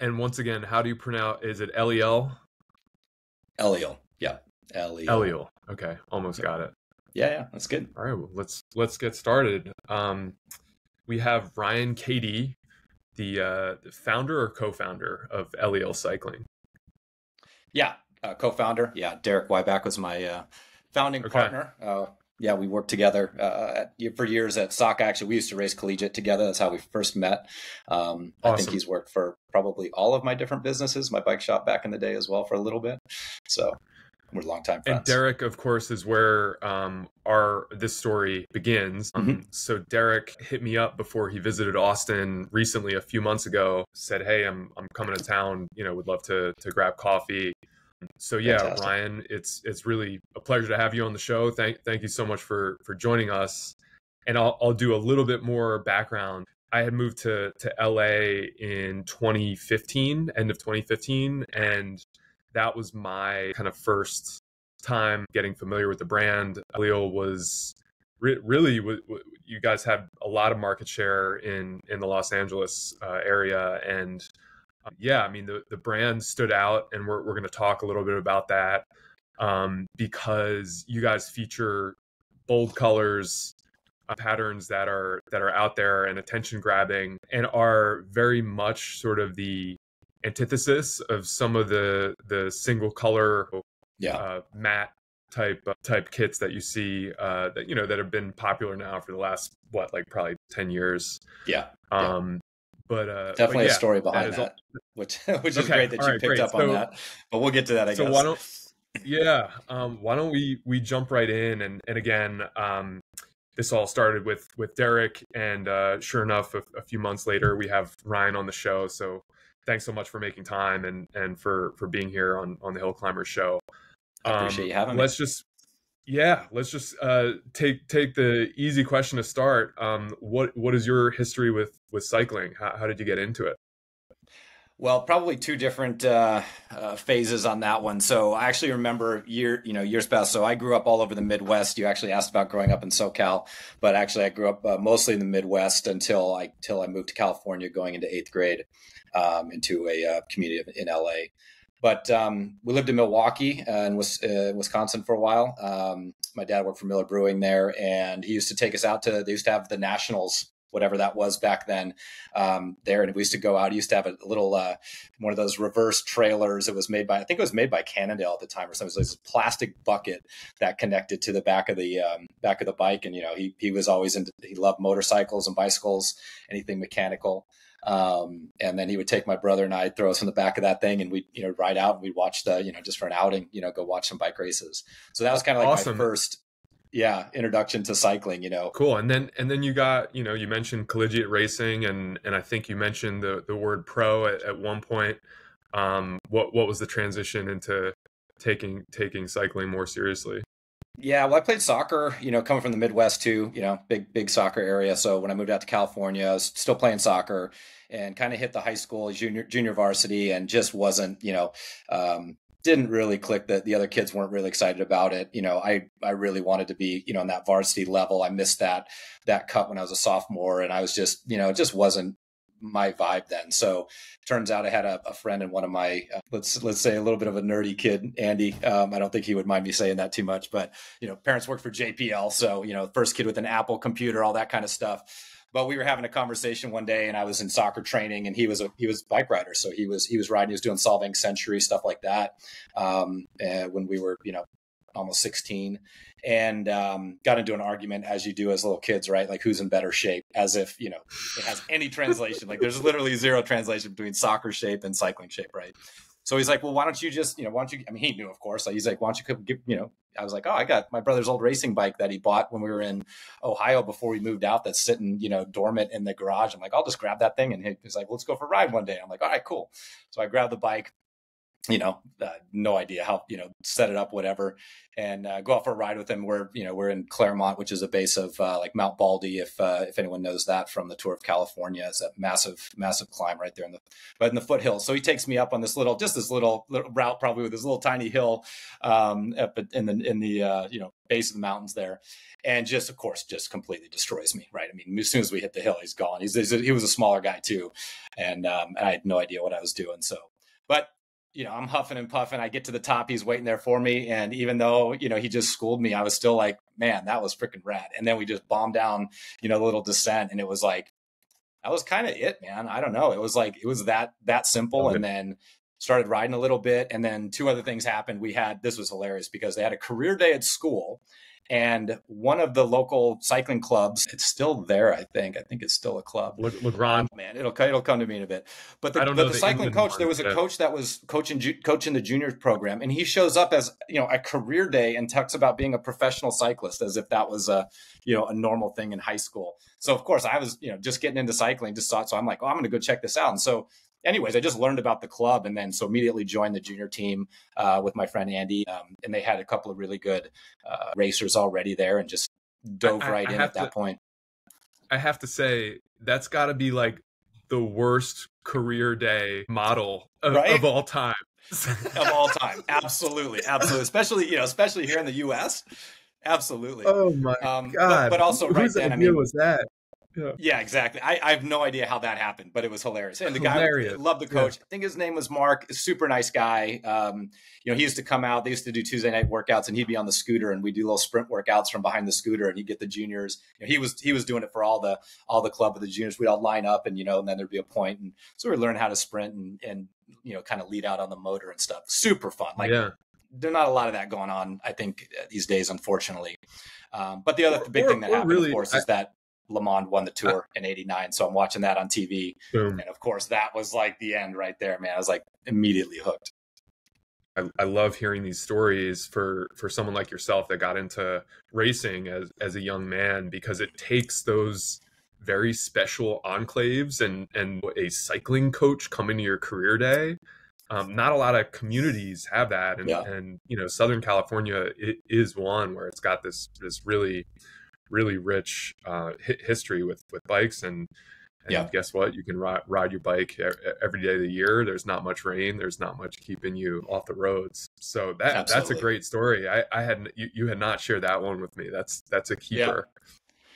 And once again, how do you pronounce, is it Eliel? Eliel. Yeah. Eliel. Eliel. Okay. Almost got it. Yeah. That's good. All right. Well, let's get started. We have Ryan Cady, the founder or co-founder of Eliel Cycling. Yeah. Co-founder. Yeah. Derek Wyback was my founding partner. Yeah, we worked together for years at SOC. Actually, we used to race collegiate together. That's how we first met. Awesome. I think he's worked for probably all of my different businesses, my bike shop back in the day as well for a little bit. So we're longtime friends. And Derek, of course, is where this story begins. So Derek hit me up before he visited Austin recently, a few months ago, said, "Hey, I'm coming to town. Would love to grab coffee." So yeah, fantastic. Ryan, it's really a pleasure to have you on the show. Thank you so much for joining us. And I'll do a little bit more background. I had moved to LA in 2015, end of 2015, and that was my kind of first time getting familiar with the brand. Eliel was really, you guys had a lot of market share in the Los Angeles area, and yeah, I mean, the brand stood out, and we're going to talk a little bit about that because you guys feature bold colors, patterns that are out there and attention grabbing, and are very much sort of the antithesis of some of the single color, matte type kits that you see that have been popular now for the last probably 10 years. But definitely a story behind that, which is great that you picked up on that. But we'll get to that, I guess. Why don't we jump right in? And again, this all started with Derek, and sure enough, a few months later, we have Ryan on the show. So thanks so much for making time and for being here on the Hill Climbers show. I appreciate you having me. Let's just take the easy question to start. What is your history with cycling? How did you get into it? Well, probably two different phases on that one. So I actually remember years past. So I grew up all over the Midwest. You actually asked about growing up in SoCal, but actually I grew up mostly in the Midwest until I moved to California, going into 8th grade, into a community in LA. But we lived in Milwaukee and Wisconsin for a while. My dad worked for Miller Brewing there, and he used to take us out they used to have the Nationals, whatever that was back then, there. And we used to go out. He used to have a little, one of those reverse trailers. I think it was made by Cannondale at the time or something. So it was a plastic bucket that connected to the back of the bike. And, he was always he loved motorcycles and bicycles, anything mechanical. And then he would take my brother and I, throw us in the back of that thing, and we'd, ride out, and we'd watch just for an outing, go watch some bike races. So that was kind of like awesome. My first, introduction to cycling, Cool. And then you got, you mentioned collegiate racing, and I think you mentioned the word pro at one point. What was the transition into taking cycling more seriously? Yeah, well, I played soccer, coming from the Midwest too, big soccer area. So when I moved out to California, I was still playing soccer, and kind of hit the high school junior varsity, and just wasn't, didn't really click. That the other kids weren't really excited about it. I really wanted to be, on that varsity level. I missed that cut when I was a sophomore, and I was just, it just wasn't my vibe then. So turns out I had a friend, and one of my let's say a little bit of a nerdy kid, Andy. I don't think he would mind me saying that too much, but parents worked for JPL, so first kid with an Apple computer, all that kind of stuff. But we were having a conversation one day, and I was in soccer training, and he was a bike rider, so he was riding, he was doing Solvang Century, stuff like that, when we were almost 16, and got into an argument, as you do as little kids, right? Like, who's in better shape, as if it has any translation. Like, there's literally zero translation between soccer shape and cycling shape, right? So he's like, well, why don't you just, I mean, he knew, of course. So he's like, why don't you give, I was like, oh, I got my brother's old racing bike that he bought when we were in Ohio before we moved out, that's sitting, dormant in the garage. I'm like, I'll just grab that thing. And he's like, let's go for a ride one day. I'm like, all right, cool. So I grabbed the bike, no idea how, set it up, whatever, and go out for a ride with him. We're in Claremont, which is a base of like Mount Baldy. If anyone knows that from the Tour of California, it's a massive, massive climb right there in the foothills. So he takes me up on this little route, probably with this little tiny hill up in the base of the mountains there. And just, of course, just completely destroys me. Right. I mean, as soon as we hit the hill, he's gone. He was a smaller guy too. And I had no idea what I was doing. So, but I'm huffing and puffing. I get to the top. He's waiting there for me. And even though, he just schooled me, I was still like, man, that was freaking rad. And then we just bombed down, the little descent. And it was like, that was kind of it, man. I don't know. It was that simple. And then started riding a little bit. And then two other things happened. This was hilarious because they had a career day at school. And one of the local cycling clubs, it's still there, I think. I think it's still a club. LeGrand. Man, it'll come to me in a bit. But the cycling coach, there was a coach that was coaching the juniors program, and he shows up as a career day and talks about being a professional cyclist as if that was a normal thing in high school. So of course I was just getting into cycling, so I'm like, oh, I'm going to go check this out. And so anyways, I just learned about the club, and then so immediately joined the junior team with my friend Andy, and they had a couple of really good racers already there, and just dove right in at that point. I have to say, that's got to be like the worst career day model of all time. Of all time, absolutely, especially here in the U.S. Absolutely. Oh my God! But also right then, I mean, was that? Yeah, exactly. I have no idea how that happened, but it was hilarious. And the guy, loved the coach. Yeah. I think his name was Mark. Super nice guy. He used to come out. They used to do Tuesday night workouts, and he'd be on the scooter, and we'd do little sprint workouts from behind the scooter, and he'd get the juniors. He was doing it for all the club with the juniors. We'd all line up, and and then there'd be a point, and so we learn how to sprint and kind of lead out on the motor and stuff. Super fun. There's not a lot of that going on, I think, these days, unfortunately. But the other big thing that happened, of course, is that Le Mans won the Tour in '89. So I'm watching that on TV. Boom. And of course, that was like the end right there, man. I was like immediately hooked. I love hearing these stories for someone like yourself that got into racing as a young man, because it takes those very special enclaves and a cycling coach coming to your career day. Not a lot of communities have that. And Southern California is one where it's got this really rich history with bikes, and guess what? You can ride your bike every day of the year. There's not much rain. There's not much keeping you off the roads. So that's a great story. You had not shared that one with me. That's a keeper.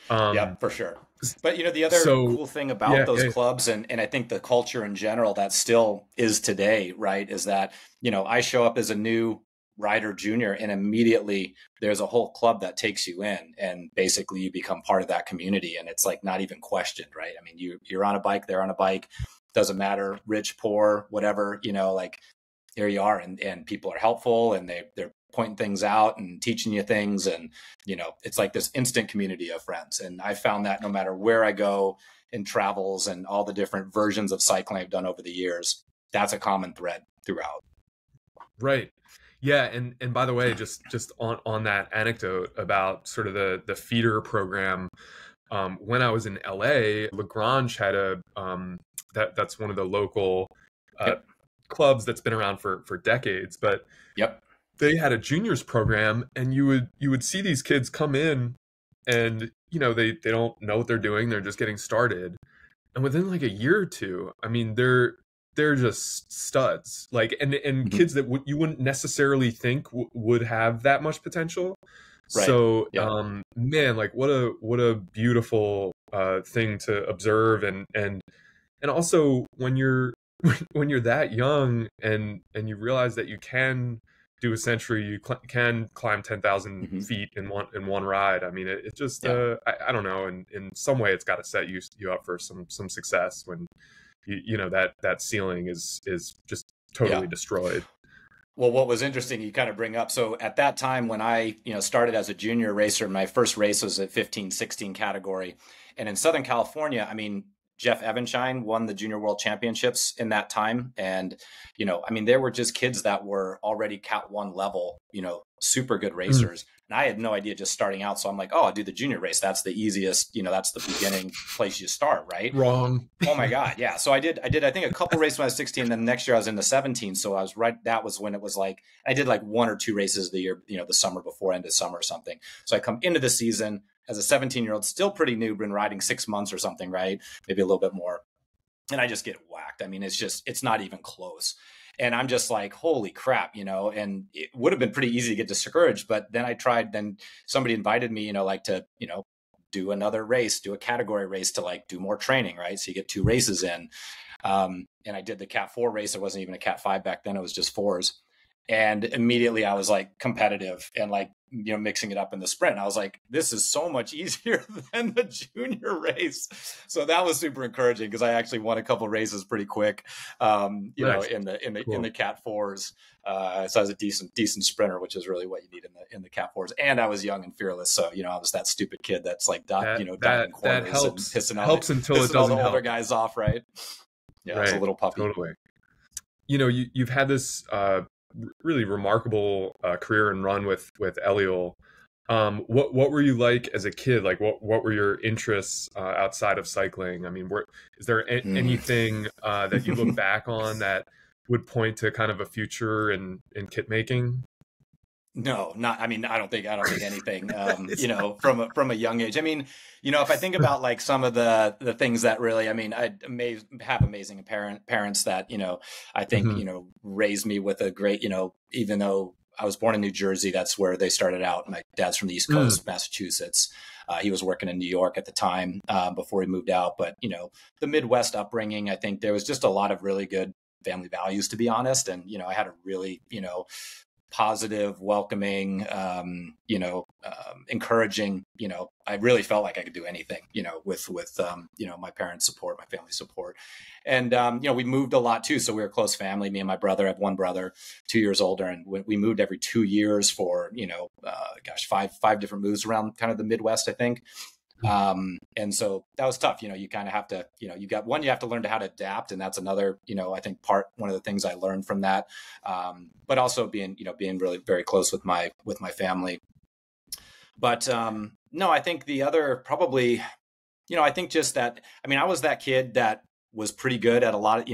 Yeah, for sure. But the other cool thing about those clubs, and I think the culture in general that still is today, right, is that I show up as a new rider junior, and immediately there's a whole club that takes you in, and basically you become part of that community, and it's like not even questioned, right? I mean, you're on a bike, they're on a bike, doesn't matter, rich, poor, whatever, like here you are, and people are helpful, and they're pointing things out and teaching you things, and it's like this instant community of friends. And I found that no matter where I go in travels and all the different versions of cycling I've done over the years, that's a common thread throughout. Right. Yeah, and by the way, just on that anecdote about sort of the feeder program, when I was in LA, Lagrange had that's one of the local clubs that's been around for decades, but they had a juniors program, and you would see these kids come in, and they don't know what they're doing, they're just getting started, and within like a year or two, I mean, they're just studs, like, and kids that you wouldn't necessarily think would have that much potential. Right. So, man, like what a beautiful thing to observe, and also when you're that young and you realize that you can do a century, you can climb 10,000 feet in one ride. I mean, it just I don't know, in some way it's got to set you up for some success when that ceiling is just totally destroyed. Well, what was interesting, you kind of bring up, so at that time when I started as a junior racer, my first race was at 15-16 category, and in Southern California, I mean, Jeff Evanshine won the Junior World Championships in that time, and I mean, there were just kids that were already Cat 1 level, super good racers. And I had no idea just starting out. So I'm like, oh, I'll do the junior race. That's the easiest, that's the beginning place you start, right? Wrong. Oh my God. Yeah. So I did, I think a couple races when I was 16, then the next year I was in the 17. So I was right. That was when it was like, I did like 1 or 2 races the year, the summer before, end of summer or something. So I come into the season as a 17-year-old, still pretty new, been riding 6 months or something, right? Maybe a little bit more. And I just get whacked. I mean, it's not even close. And I'm just like, holy crap, and it would have been pretty easy to get discouraged. But then somebody invited me, like to, do another race, do a category race to like do more training, right? So you get 2 races in. And I did the Cat 4 race. It wasn't even a Cat 5 back then. It was just 4s. And immediately I was like competitive and like, mixing it up in the sprint. I was like, this is so much easier than the junior race. So that was super encouraging because I actually won a couple of races pretty quick, in the Cat 4s. So I was a decent sprinter, which is really what you need in the Cat 4s. And I was young and fearless. So, I was that stupid kid that's like, diving corners that helps, and helps until it doesn't all the help. older guys off, right? Yeah, right. I was a little puppy. Totally. You've had this really remarkable career and run with Eliel. What were you like as a kid? Like what were your interests outside of cycling? I mean, is there anything that you look back on that would point to kind of a future in kit making? No, not. I mean, I don't think anything. From a young age. I mean, if I think about like some of the things that really, I mean, I have amazing parents that I think raised me with a great, even though I was born in New Jersey, that's where they started out. My dad's from the East Coast, Massachusetts. He was working in New York at the time before he moved out. But the Midwest upbringing, I think there was just a lot of really good family values, to be honest. And I had a really positive, welcoming, encouraging, I really felt like I could do anything, with my parents' support, my family's support. And, we moved a lot too. So we were a close family. Me and my brother, I have one brother, 2 years older. And we moved every 2 years for, 5 different moves around kind of the Midwest, I think. And so that was tough. You kind of have to, you have to learn how to adapt. And that's another, I think one of the things I learned from that. But also being really very close with my family. But, no, I think the other probably, I think just that, I mean, I was that kid that was pretty good at a lot of,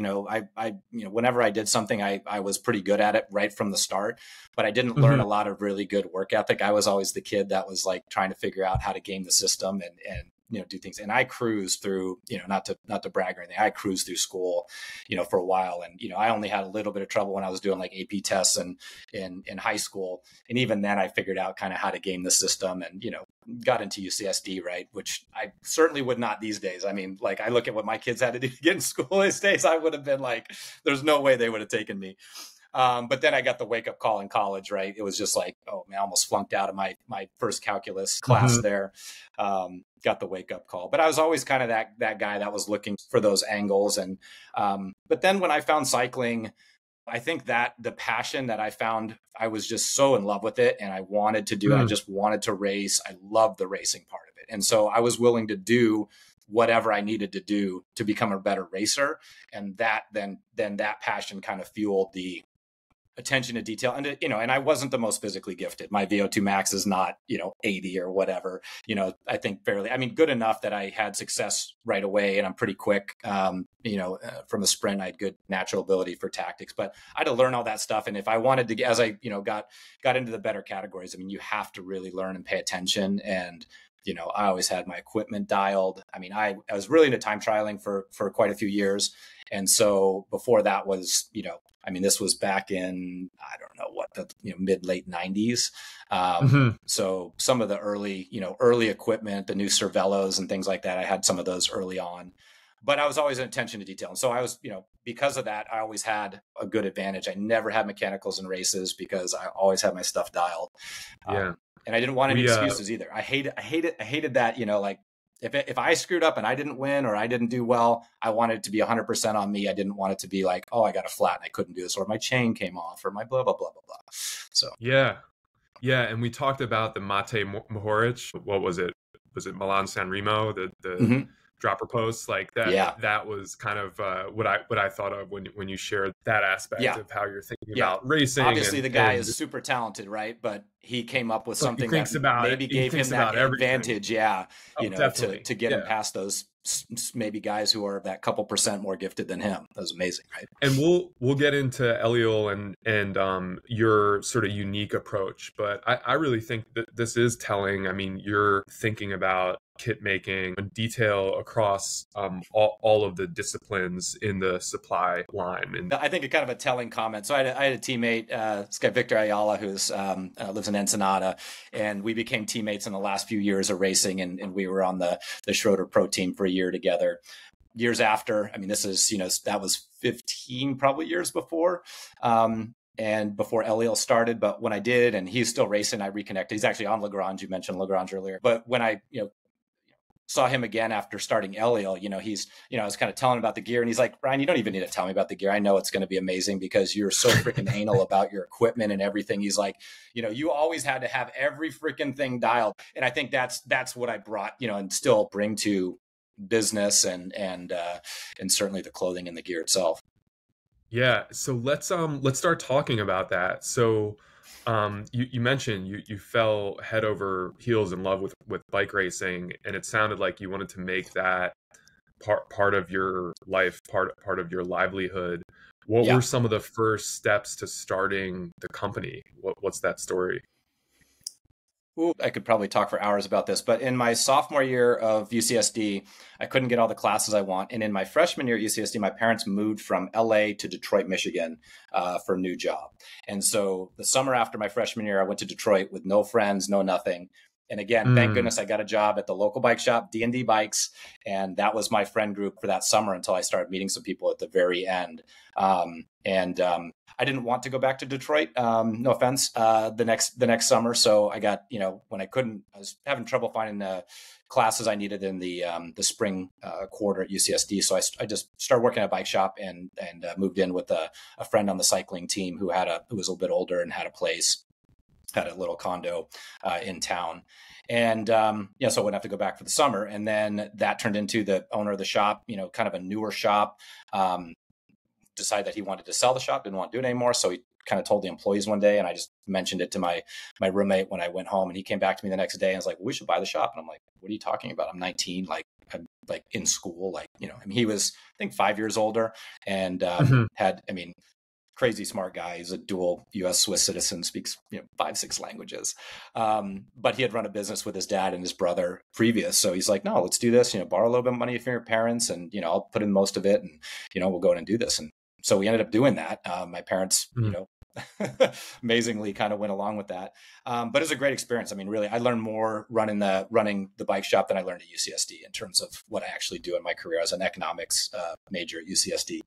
whenever I did something, I was pretty good at it right from the start, but I didn't learn a lot of really good work ethic. I was always the kid that was like trying to figure out how to game the system and do things. And I cruised through, not to brag or anything. I cruised through school, for a while. And, I only had a little bit of trouble when I was doing like AP tests and in high school. And even then I figured out kind of how to game the system and, got into UCSD, right? Which I certainly would not these days. I mean, like I look at what my kids had to do to get in school these days. I would have been like, there's no way they would have taken me. But then I got the wake up call in college, right? It was just like, oh man, I almost flunked out of my first calculus class there. Got the wake up call, but I was always kind of that guy that was looking for those angles. And, but then when I found cycling, I think that the passion that I found, I was just so in love with it and I wanted to do it. I just wanted to race. I loved the racing part of it. And so I was willing to do whatever I needed to do to become a better racer. And that then that passion kind of fueled the attention to detail. And, and I wasn't the most physically gifted. My VO2 max is not, 80 or whatever, I think good enough that I had success right away and I'm pretty quick. From a sprint, I had good natural ability for tactics, but I had to learn all that stuff. And if I wanted to, as I, got into the better categories, I mean, you have to really learn and pay attention. And, I always had my equipment dialed. I mean, I was really into time trialing for quite a few years. And so before that was, this was back in, I don't know what, the mid late 90s. So some of the early equipment, the new Cervelos and things like that, I had some of those early on, but I was always in attention to detail. And so I was, because of that, I always had a good advantage. I never had mechanicals in races because I always had my stuff dialed. And I didn't want any excuses either. I hated that, like, if I screwed up and I didn't win or I didn't do well, I wanted it to be 100% on me. I didn't want it to be like, oh, I got a flat and I couldn't do this, or my chain came off, or my blah, blah, blah, blah, blah. So, yeah. And we talked about the Mate Mohoric. What was it? Was it Milan San Remo? The dropper posts like that. Yeah. That was kind of what I thought of when you shared that aspect Yeah. of how you're thinking Yeah. about racing. Obviously, the guy is super talented, right? But he came up with but he something that thinks about it. maybe He gave him thinks that about everything. advantage. Yeah. Oh, To definitely. get him Yeah. past those maybe guys who are that couple percent more gifted than him. That was amazing, right? And we'll get into Eliel and your sort of unique approach, but I really think that this is telling. I mean, you're thinking about kit making and detail across all of the disciplines in the supply line. And I think a kind of a telling comment. So I had a teammate, this guy Victor Ayala, who's lives in Ensenada, and we became teammates in the last few years of racing, and we were on the Schroeder Pro team for a year together. Years after, I mean, this is, that was 15 probably years before. And before Eliel started, but when I did, and he's still racing, I reconnected. He's actually on Lagrange. You mentioned Lagrange earlier, but when I, saw him again after starting Eliel, he's, I was kind of telling him about the gear, and he's like, Ryan, you don't even need to tell me about the gear. I know it's going to be amazing because you're so freaking anal about your equipment and everything. He's like, you always had to have every freaking thing dialed. And I think that's what I brought, and still bring to business and certainly the clothing and the gear itself. yeah, so let's start talking about that. So you mentioned you fell head over heels in love with bike racing, and it sounded like you wanted to make that part of your life, part of your livelihood. What were some of the first steps to starting the company? What's that story? Ooh, I could probably talk for hours about this, but in my sophomore year of UCSD, I couldn't get all the classes I want. And in my freshman year at UCSD, my parents moved from LA to Detroit, Michigan for a new job. And so the summer after my freshman year, I went to Detroit with no friends, no nothing. And again, thank goodness I got a job at the local bike shop, D&D Bikes. And that was my friend group for that summer until I started meeting some people at the very end. I didn't want to go back to Detroit. No offense. The next summer. So I got, when I was having trouble finding the classes I needed in the spring quarter at UCSD. So I just started working at a bike shop and moved in with a friend on the cycling team who was a little bit older and had a little condo in town. And, so I wouldn't have to go back for the summer. And then that turned into the owner of the shop, kind of a newer shop, decided that he wanted to sell the shop, didn't want to do it anymore. So he kind of told the employees one day, and I just mentioned it to my roommate when I went home, and he came back to me the next day and was like, well, we should buy the shop. And I'm like, what are you talking about? I'm 19. I'm in school. He was, I think 5 years older and crazy smart guy. He's a dual U.S. Swiss citizen, speaks 5-6 languages. But he had run a business with his dad and his brother previous. So he's like, no, let's do this. Borrow a little bit of money from your parents, and I'll put in most of it, and we'll go in and do this. And so we ended up doing that. My parents, amazingly kind of went along with that. But it was a great experience. I mean, really, I learned more running the bike shop than I learned at UCSD in terms of what I actually do in my career as an economics major at UCSD.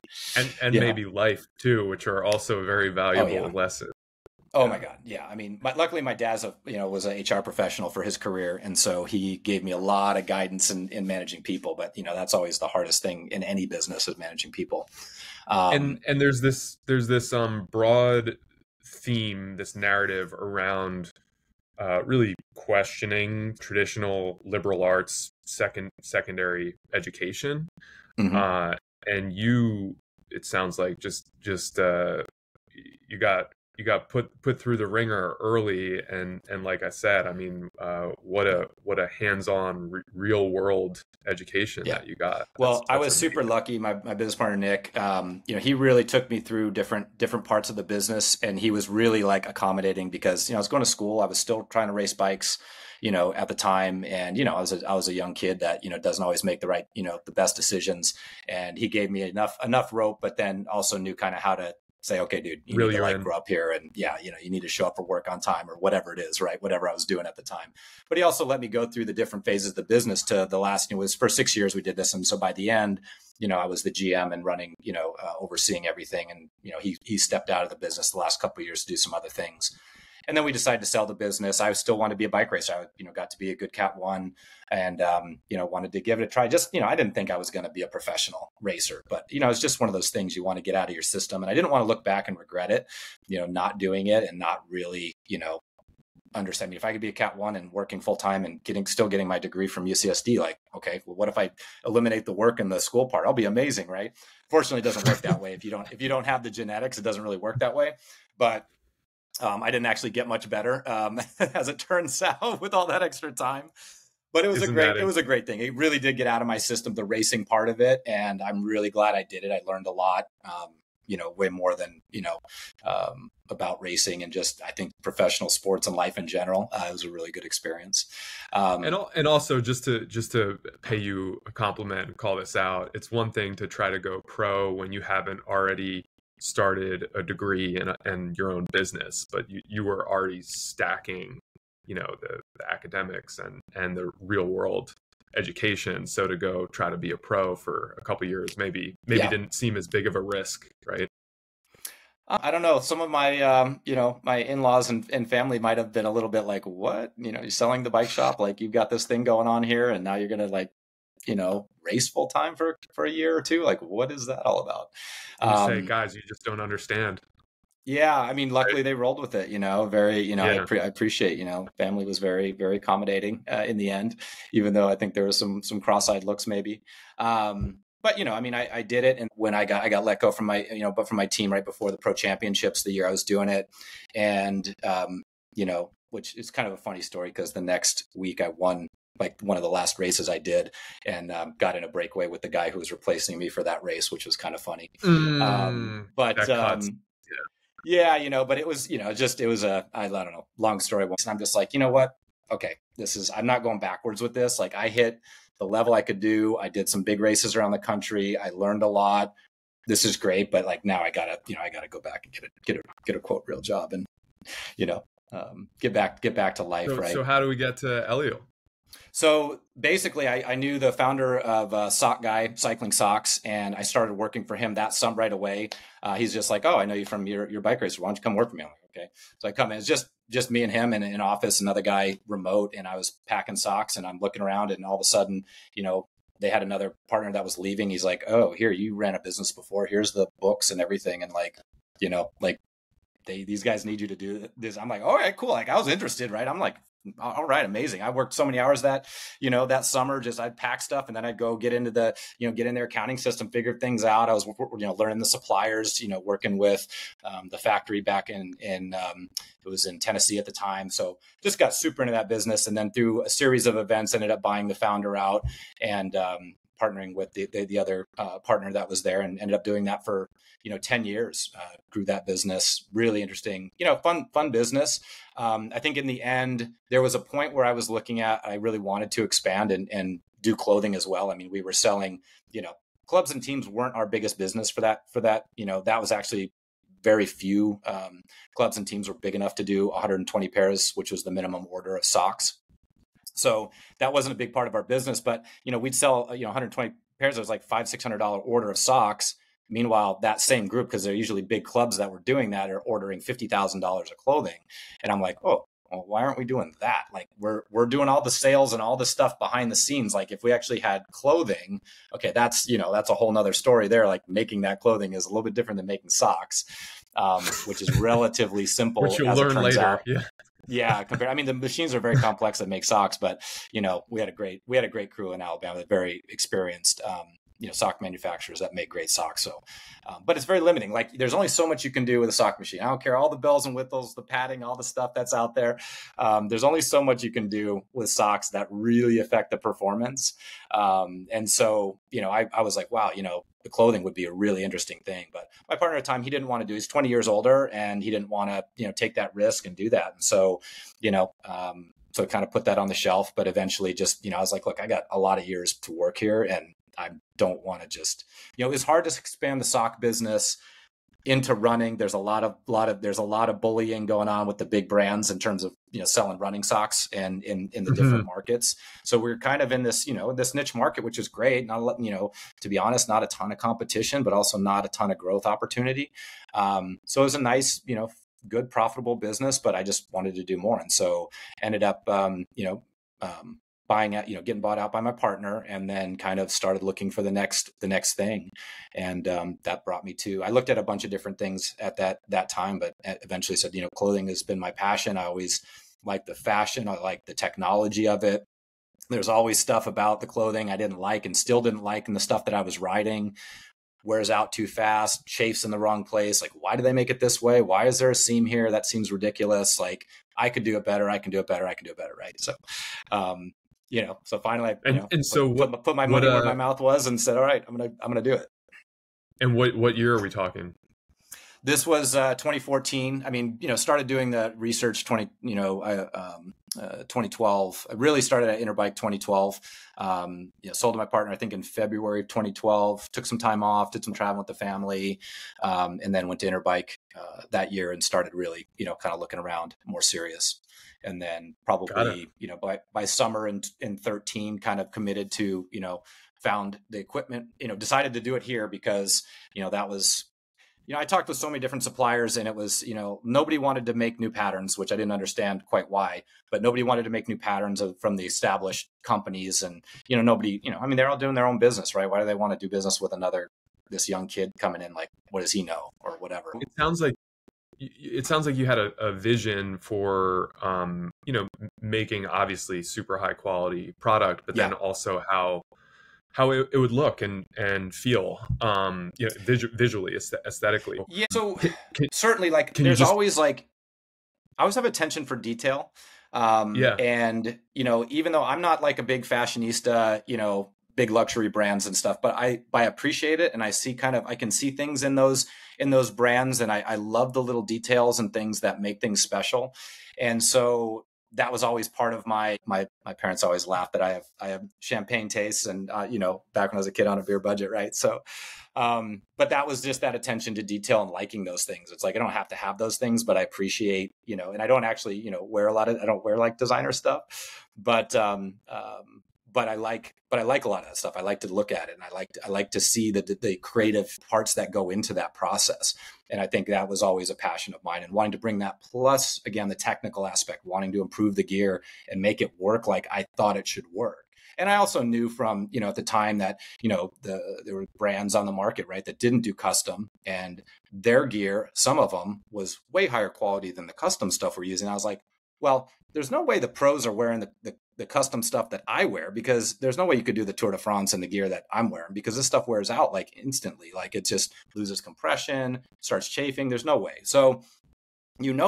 And maybe life too, which are also very valuable lessons. Oh my God. Yeah. I mean, luckily my dad's was an HR professional for his career. And so he gave me a lot of guidance in managing people, but that's always the hardest thing in any business is managing people. And there's this broad theme, this narrative around really questioning traditional liberal arts secondary education. Mm-hmm. And it sounds like just you got put through the ringer early, and like I said, I mean, what a hands-on real world education that you got. Well, I was super lucky. My business partner Nick, he really took me through different parts of the business, and he was really accommodating because I was going to school, I was still trying to race bikes, at the time, and I was a young kid that doesn't always make the right the best decisions, and he gave me enough rope, but then also knew kind of how to say, okay, dude, you need to grow up here, and you need to show up for work on time or whatever it is, right? Whatever I was doing at the time. But he also let me go through the different phases of the business to the last, it was for 6 years we did this. And so by the end, I was the GM and running, overseeing everything. And, he stepped out of the business the last couple of years to do some other things. And then we decided to sell the business. I still wanted to be a bike racer. I, got to be a good Cat 1 and, wanted to give it a try. Just, I didn't think I was going to be a professional racer, but, it's just one of those things you want to get out of your system. And I didn't want to look back and regret it, not doing it and not really, understand. I mean, if I could be a Cat 1 and working full time and still getting my degree from UCSD, like, okay, well, what if I eliminate the work and the school part? I'll be amazing, right? Fortunately, it doesn't work that way. If you don't have the genetics, it doesn't really work that way. But I didn't actually get much better, as it turns out, with all that extra time. But it was a great thing. It really did get out of my system, the racing part of it, and I'm really glad I did it. I learned a lot, way more than about racing and just, I think, professional sports and life in general. It was a really good experience. And also just to pay you a compliment and call this out, it's one thing to try to go pro when you haven't already started a degree and your own business, but you were already stacking, the academics and the real world education. So to go try to be a pro for a couple of years, maybe didn't seem as big of a risk, right? I don't know. Some of my, my in-laws and family might have been a little bit like, what, you're selling the bike shop, like you've got this thing going on here, and now you're going to race full time for a year or two. Like, what is that all about? You say, guys, you just don't understand. Yeah, I mean, luckily they rolled with it, very, Yeah. I appreciate, family was very, very accommodating in the end, even though I think there was some cross-eyed looks maybe. But, I mean, I did it. And when I got let go from my, from my team right before the pro championships, the year I was doing it. And, which is kind of a funny story because the next week I won like one of the last races I did and got in a breakaway with the guy who was replacing me for that race, which was kind of funny. Yeah, but it was, it was I don't know, long story. And I'm just like, you know what? Okay, I'm not going backwards with this. Like I hit the level I could do. I did some big races around the country. I learned a lot. This is great, but like now I gotta go back and get a quote real job and, get back to life. Right. So how do we get to Eliel? So basically, I knew the founder of Sock Guy Cycling Socks, and I started working for him that summer right away. He's just like, oh, I know you from your bike racer. Why don't you come work for me? I'm like, okay. So I come in. It's just me and him in an office, another guy remote, and I was packing socks, and I'm looking around, and all of a sudden, they had another partner that was leaving. He's like, oh, here, you ran a business before. Here's the books and everything. And these guys need you to do this. I'm like, all right, cool. Like I was interested, right? I'm like, all right, amazing. I worked so many hours that summer, just I'd pack stuff and then I'd go get into get in their accounting system, figure things out. I was, learning the suppliers, working with the factory back in it was in Tennessee at the time. So just got super into that business. And then through a series of events, ended up buying the founder out and partnering with the other partner that was there and ended up doing that for 10 years. Grew that business. Really interesting, fun business. I think in the end there was a point where I was looking at, I really wanted to expand and do clothing as well. I mean, we were selling, clubs and teams weren't our biggest business for that, that was actually very few clubs and teams were big enough to do 120 pairs, which was the minimum order of socks. So that wasn't a big part of our business, but, we'd sell, 120 pairs. It was like $500-600 order of socks. Meanwhile, that same group, because they're usually big clubs that were doing that, are ordering $50,000 of clothing. And I'm like, oh, well, why aren't we doing that? Like we're doing all the sales and all the stuff behind the scenes. Like if we actually had clothing, okay, that's a whole nother story there. Like making that clothing is a little bit different than making socks, which is relatively simple. Which you'll learn later. Out. Yeah. Yeah, I mean, the machines are very complex that make socks, but we had a great crew in Alabama, very experienced, sock manufacturers that make great socks. So, but it's very limiting. Like there's only so much you can do with a sock machine. I don't care all the bells and whistles, the padding, all the stuff that's out there. There's only so much you can do with socks that really affect the performance. And so, I was like, wow, the clothing would be a really interesting thing. But my partner at the time, he didn't want to do, he's 20 years older and he didn't want to, take that risk and do that. And so, so kind of put that on the shelf, but eventually just, I was like, look, I got a lot of years to work here and I don't want to just, it's hard to expand the sock business into running. There's a lot of bullying going on with the big brands in terms of, selling running socks and in the different markets. So we're kind of in this, this niche market, which is great. Not, to be honest, not a ton of competition, but also not a ton of growth opportunity. So it was a nice, good, profitable business, but I just wanted to do more. And so ended up, buying out, getting bought out by my partner, and then kind of started looking for the next thing. And that brought me to, I looked at a bunch of different things at that time, but eventually said, clothing has been my passion. I always like the fashion. I like the technology of it. There's always stuff about the clothing I didn't like and still didn't like, and the stuff that I was riding wears out too fast, chafes in the wrong place. Like, why do they make it this way? Why is there a seam here? That seems ridiculous. Like, I could do it better. I can do it better. I can do it better. Right. So, so finally, put my money where my mouth was and said, all right, I'm going to do it. And what year are we talking? This was 2014. I mean, started doing the research 2012. I really started at Interbike 2012. Sold to my partner, I think, in February of 2012. Took some time off, did some traveling with the family, and then went to Interbike that year and started really, kind of looking around more serious. And then probably, by summer in 13, kind of committed to, found the equipment, decided to do it here because, that was, I talked with so many different suppliers, and it was, nobody wanted to make new patterns, which I didn't understand quite why, but nobody wanted to make new patterns from the established companies. And, nobody, they're all doing their own business, right? Why do they want to do business with this young kid coming in? Like, what does he know or whatever? It sounds like you had a vision for, making obviously super high quality product, but then also how it would look and feel, visually, aesthetically. Yeah. So certainly, like, there's always I always have attention for detail. And, even though I'm not like a big fashionista, big luxury brands and stuff, but I appreciate it. And I see I can see things in those brands. And I love the little details and things that make things special. And so that was always part of my parents always laughed that I have champagne tastes and, back when I was a kid on a beer budget. Right. So, but that was just that attention to detail and liking those things. It's like, I don't have to have those things, but I appreciate, and I don't actually, wear I don't wear like designer stuff, but I like a lot of that stuff. I like to look at it, and I like to see the creative parts that go into that process. And I think that was always a passion of mine, and wanting to bring that, plus again, the technical aspect, wanting to improve the gear and make it work like I thought it should work. And I also knew from, at the time that, there were brands on the market, right, that didn't do custom, and their gear, some of them, was way higher quality than the custom stuff we're using. I was like, well, there's no way the pros are wearing the custom stuff that I wear, because there's no way you could do the Tour de France in the gear that I'm wearing, because this stuff wears out like instantly. Like, it just loses compression, starts chafing. There's no way. So,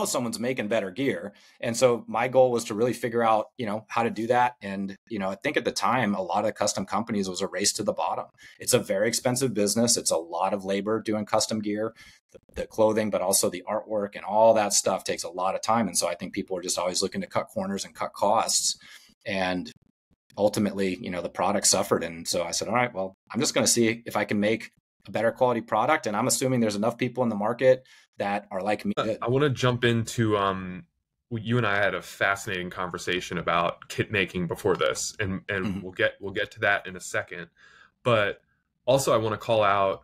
someone's making better gear. And so my goal was to really figure out, how to do that. And, I think at the time, a lot of custom companies was a race to the bottom. It's a very expensive business. It's a lot of labor doing custom gear, the clothing, but also the artwork and all that stuff takes a lot of time. And so I think people are just always looking to cut corners and cut costs. And ultimately, the product suffered. And so I said, all right, well, I'm just going to see if I can make a better quality product. And I'm assuming there's enough people in the market that are like me. I want to jump into, you and I had a fascinating conversation about kit making before this, and mm-hmm. we'll get to that in a second. But also I want to call out,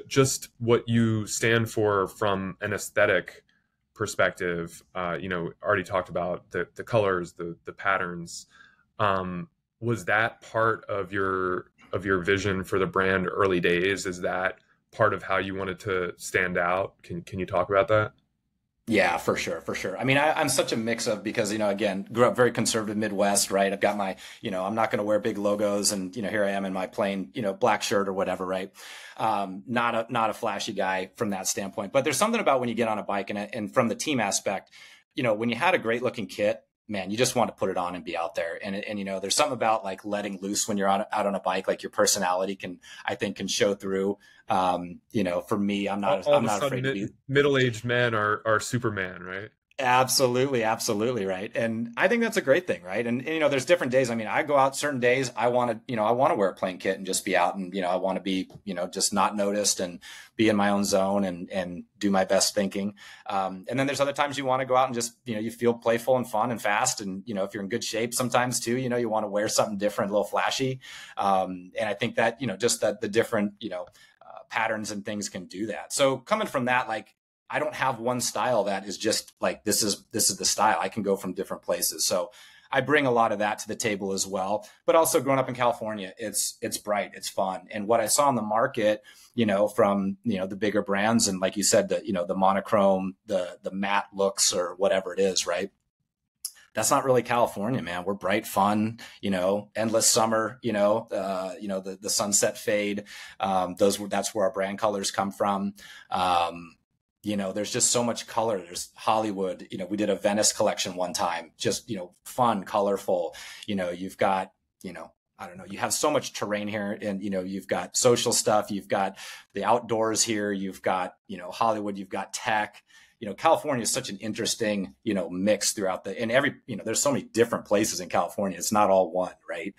just what you stand for from an aesthetic perspective. Already talked about the colors, the patterns. Was that part of your vision for the brand early days? Is that part of how you wanted to stand out? Can you talk about that? Yeah, for sure. I mean, I'm such a mix of, because, again, grew up very conservative Midwest, right? I've got my, I'm not going to wear big logos, and, here I am in my plain, black shirt or whatever, right? Not a flashy guy from that standpoint. But there's something about when you get on a bike, and from the team aspect, when you had a great looking kit, man, you just want to put it on and be out there. And there's something about like letting loose when you're out on a bike, like your personality can show through. For me, I'm not afraid to be. Middle-aged men are Superman, right? Absolutely right. And I think that's a great thing, right? And there's different days. I mean, I go out certain days, I want to wear a plain kit and just be out, and I want to be just not noticed and be in my own zone and do my best thinking. And then there's other times you want to go out and just you feel playful and fun and fast, and if you're in good shape sometimes too, you want to wear something different, a little flashy. And I think that just that the different patterns and things can do that. So coming from that, like, I don't have one style that is just like, this is the style. I can go from different places. So I bring a lot of that to the table as well. But also growing up in California, it's bright, it's fun. And what I saw in the market, from, the bigger brands, and like you said, the monochrome, the matte looks or whatever it is, right? that's not really California, man. We're bright, fun, endless summer, the sunset fade. That's where our brand colors come from. There's just so much color. There's Hollywood, we did a Venice collection one time, just, fun, colorful, you've got, I don't know, you have so much terrain here, and, you've got social stuff, you've got the outdoors here, you've got, Hollywood, you've got tech. California is such an interesting, mix throughout and there's so many different places in California. It's not all one, right?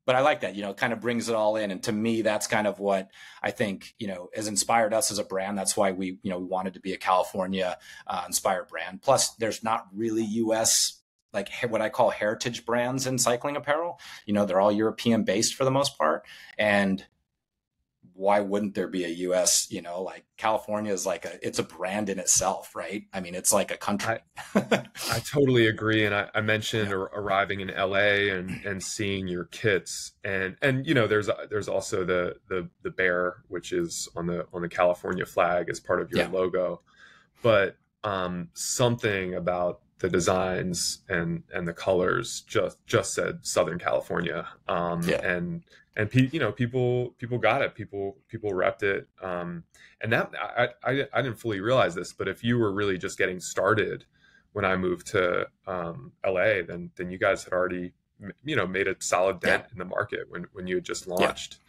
But I like that, it kind of brings it all in. And to me, that's kind of what I think, has inspired us as a brand. That's why we wanted to be a California inspired brand. Plus, there's not really US, like what I call heritage brands in cycling apparel. They're all European based for the most part. And why wouldn't there be a US, like California is it's a brand in itself, right? I mean, it's like a country. I totally agree. And I mentioned arriving in LA and seeing your kits, and there's also the bear, which is on the California flag as part of your logo. But something about the designs and the colors just said Southern California. And people got it. People repped it. And that I didn't fully realize this, but if you were really just getting started when I moved to LA, then you guys had already made a solid dent in the market when you had just launched.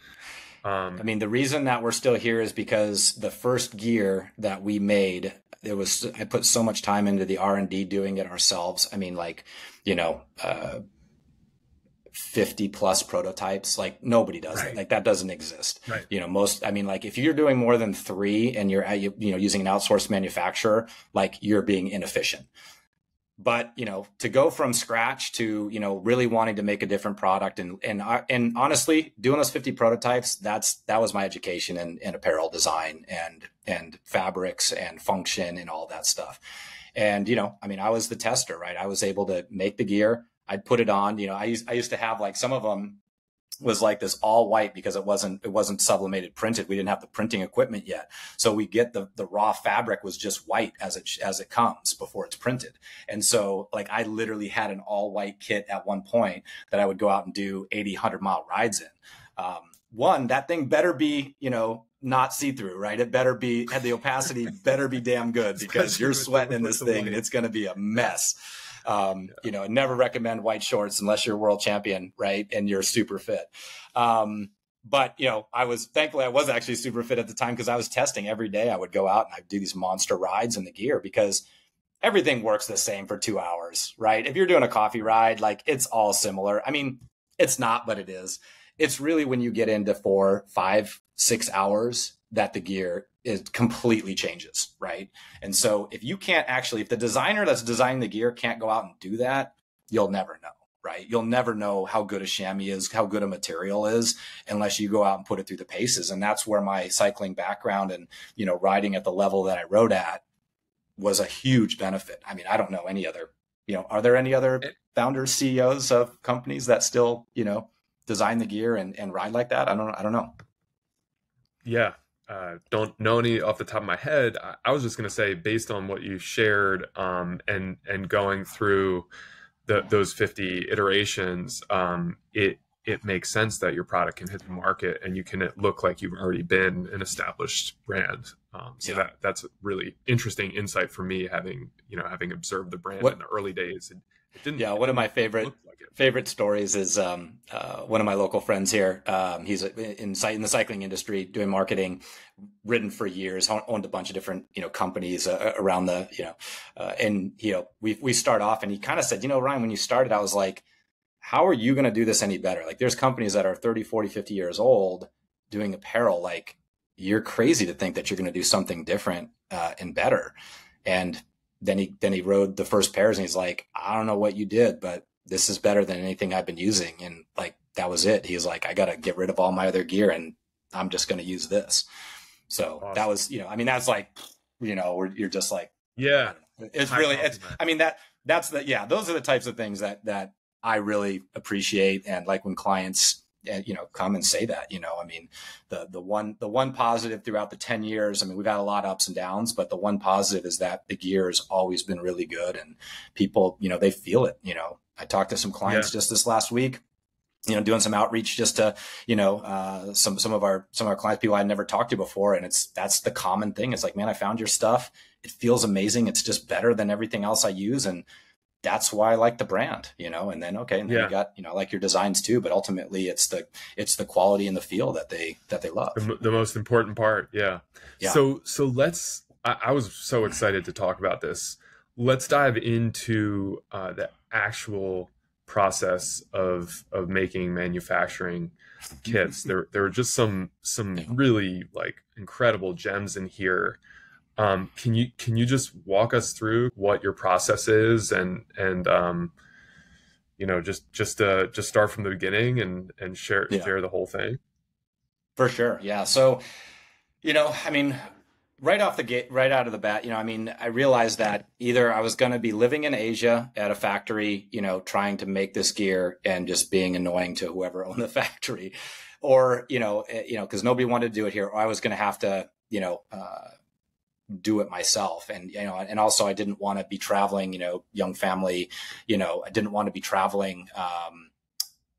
I mean, the reason that we're still here is because the first gear that we made, I put so much time into the R&D doing it ourselves. I mean, 50 plus prototypes, like nobody does it. Like that doesn't exist. Right. If you're doing more than 3 and you're using an outsourced manufacturer, like you're being inefficient. But, to go from scratch to, really wanting to make a different product and honestly doing those 50 prototypes, that was my education in apparel design and fabrics and function and all that stuff. And, I was the tester, right? I was able to make the gear. I'd put it on, I used to have some of them was like this all white because it wasn't sublimated printed. We didn't have the printing equipment yet. So we get the raw fabric was just white as it comes before it's printed. And so I literally had an all white kit at one point that I would go out and do 80, 100-mile rides in. That thing better be, not see-through, right? It better be, had the opacity better be damn good because you're sweating in this thing and it's going to be a mess. I never recommend white shorts unless you're world champion, right? And you're super fit. But I was actually super fit at the time because I was testing every day. I would go out and I'd do these monster rides in the gear because everything works the same for 2 hours, right? If you're doing a coffee ride, it's all similar. I mean, it's not, but it is. It's really when you get into 4, 5, 6 hours that the gear completely changes, right? And so if the designer that's designing the gear can't go out and do that, you'll never know, right? You'll never know how good a chamois is, how good a material is, unless you go out and put it through the paces. And that's where my cycling background and, riding at the level that I rode at was a huge benefit. I mean, I don't know any other, are there any other founders, CEOs of companies that still, design the gear and ride like that? I don't know. Yeah. Don't know any off the top of my head. I was just going to say, based on what you shared, and going through those 50 iterations, it makes sense that your product can hit the market and you can look like you've already been an established brand. That's a really interesting insight for me, having observed the brand in the early days. It didn't. One of my favorite stories is one of my local friends here. He's in the cycling industry doing marketing, ridden for years, owned a bunch of different companies around and we start off and he kind of said, Ryan, when you started, I was like, how are you going to do this any better? Like there's companies that are 30, 40, 50 years old doing apparel. Like you're crazy to think that you're going to do something different and better. And then he rode the first pairs and he's like, I don't know what you did, but this is better than anything I've been using. And that was it. He was like, I got to get rid of all my other gear and I'm just going to use this. So awesome. That was, that's where you're just like, yeah, it's really, those are the types of things that I really appreciate. And when clients, come and say that. I mean, the one positive throughout the 10 years, I mean, we've had a lot of ups and downs, but the one positive is that the gear has always been really good, and people, they feel it. I talked to some clients just this last week, doing some outreach just to, some of our clients, people I'd never talked to before. And that's the common thing. It's like, man, I found your stuff. It feels amazing. It's just better than everything else I use. And that's why I like the brand, and then, and then you got, I like your designs too, but ultimately it's the quality and the feel that they love. The most important part. Yeah. So I was so excited to talk about this. Let's dive into the actual process of making manufacturing kits. There are just some really like incredible gems in here. Can you just walk us through what your process is and just start from the beginning and share the whole thing? For sure. Yeah. So, I mean, right off the gate, right out of the bat, I realized that either I was going to be living in Asia at a factory, trying to make this gear and just being annoying to whoever owned the factory, or, because nobody wanted to do it here, or I was going to have to, do it myself. And, and also I didn't want to be traveling, young family, I didn't want to be traveling,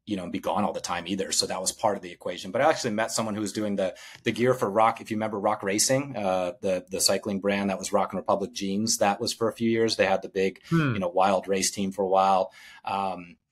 and be gone all the time either. So that was part of the equation. But I actually met someone who was doing the gear for Rock. If you remember Rock Racing, the cycling brand that was Rock and Republic jeans, that was for a few years. They had the big, wild race team for a while.